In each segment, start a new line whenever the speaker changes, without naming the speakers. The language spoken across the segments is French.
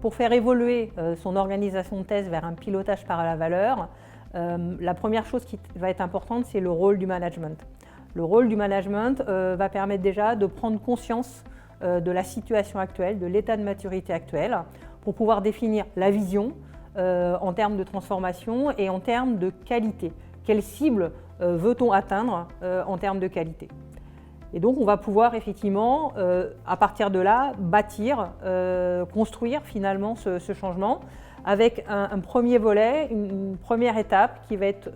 Pour faire évoluer son organisation de test vers un pilotage par la valeur, la première chose qui va être importante, c'est le rôle du management. Le rôle du management va permettre déjà de prendre conscience de la situation actuelle, de l'état de maturité actuel, pour pouvoir définir la vision en termes de transformation et en termes de qualité. Quelle cible veut-on atteindre en termes de qualité? Et donc on va pouvoir effectivement, à partir de là, bâtir, construire finalement ce changement avec un premier volet, une première étape qui va être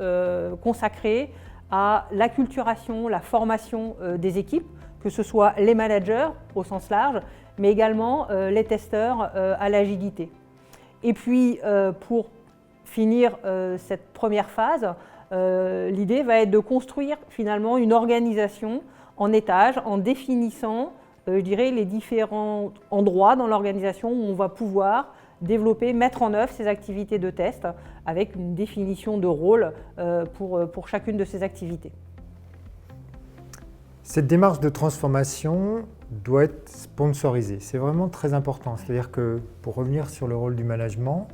consacrée à l'acculturation, la formation des équipes, que ce soit les managers au sens large, mais également les testeurs à l'agilité. Et puis pour finir cette première phase, l'idée va être de construire finalement une organisation en étages, en définissant, je dirais, les différents endroits dans l'organisation où on va pouvoir développer, mettre en œuvre ces activités de test avec une définition de rôle pour chacune de ces activités.
Cette démarche de transformation doit être sponsorisée. C'est vraiment très important. C'est-à-dire que, pour revenir sur le rôle du management,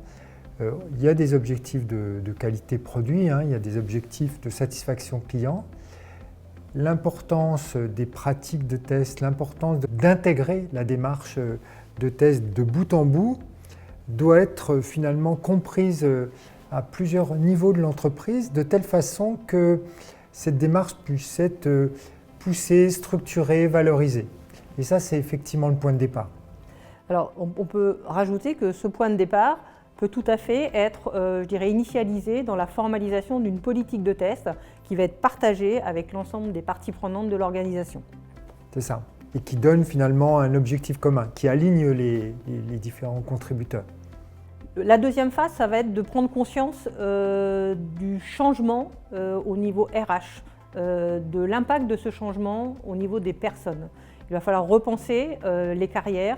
il y a des objectifs de qualité produit, il y a des objectifs de satisfaction client. L'importance des pratiques de test, l'importance d'intégrer la démarche de test de bout en bout doit être finalement comprise à plusieurs niveaux de l'entreprise, de telle façon que cette démarche puisse être poussée, structurée, valorisée. Et ça, c'est effectivement le point de départ.
Alors, on peut rajouter que ce point de départ peut tout à fait être, je dirais, initialisé dans la formalisation d'une politique de test qui va être partagée avec l'ensemble des parties prenantes de l'organisation.
C'est ça. Et qui donne finalement un objectif commun, qui aligne les différents contributeurs.
La deuxième phase, ça va être de prendre conscience du changement au niveau RH, de l'impact de ce changement au niveau des personnes. Il va falloir repenser les carrières,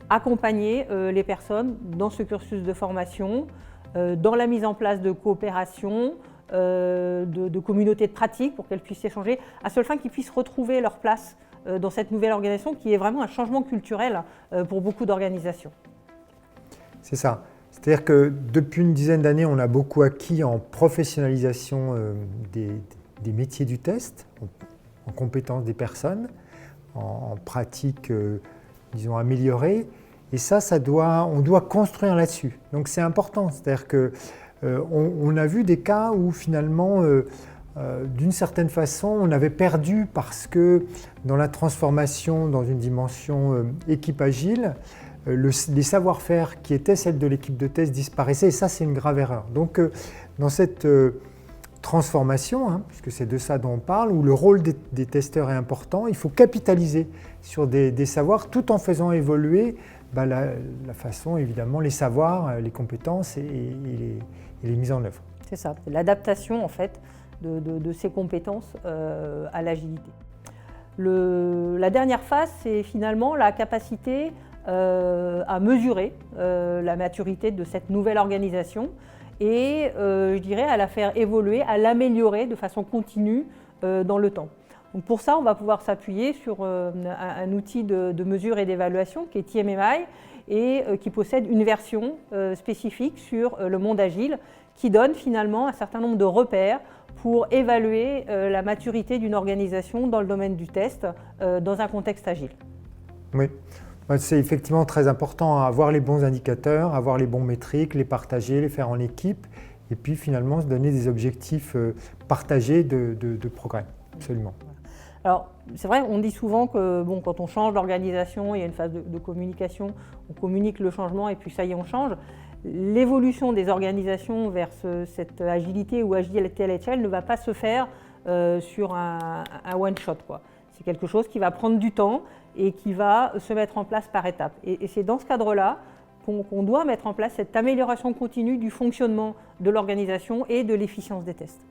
accompagner les personnes dans ce cursus de formation, dans la mise en place de coopération, de communautés de pratique pour qu'elles puissent échanger, à seule fin qu'ils puissent retrouver leur place dans cette nouvelle organisation qui est vraiment un changement culturel pour beaucoup d'organisations.
C'est ça. C'est-à-dire que depuis une dizaine d'années, on a beaucoup acquis en professionnalisation des métiers du test, en compétences des personnes, en pratiques, disons, améliorées. Et ça on doit construire là-dessus. Donc c'est important. C'est-à-dire qu'on a vu des cas où finalement, d'une certaine façon, on avait perdu parce que dans la transformation, dans une dimension équipe agile, les savoir-faire qui étaient celles de l'équipe de test disparaissaient. Et ça, c'est une grave erreur. Donc dans cette transformation, puisque c'est de ça dont on parle, où le rôle des testeurs est important, il faut capitaliser sur des savoirs tout en faisant évoluer la façon, évidemment, les savoirs, les compétences et les mises en œuvre.
C'est ça, l'adaptation en fait de ces compétences à l'agilité. La dernière phase, c'est finalement la capacité à mesurer la maturité de cette nouvelle organisation et je dirais à la faire évoluer, à l'améliorer de façon continue dans le temps. Donc pour ça, on va pouvoir s'appuyer sur un outil de mesure et d'évaluation qui est TMMI et qui possède une version spécifique sur le monde agile qui donne finalement un certain nombre de repères pour évaluer la maturité d'une organisation dans le domaine du test dans un contexte agile.
Oui. C'est effectivement très important à avoir les bons indicateurs, avoir les bons métriques, les partager, les faire en équipe et puis finalement se donner des objectifs partagés de progrès. Absolument.
Alors, c'est vrai, on dit souvent que quand on change d'organisation, il y a une phase de communication, on communique le changement et puis ça y est, on change. L'évolution des organisations vers cette agilité ou agilité à l'échelle ne va pas se faire sur un one-shot, quoi. C'est quelque chose qui va prendre du temps et qui va se mettre en place par étapes. Et c'est dans ce cadre-là qu'on doit mettre en place cette amélioration continue du fonctionnement de l'organisation et de l'efficience des tests.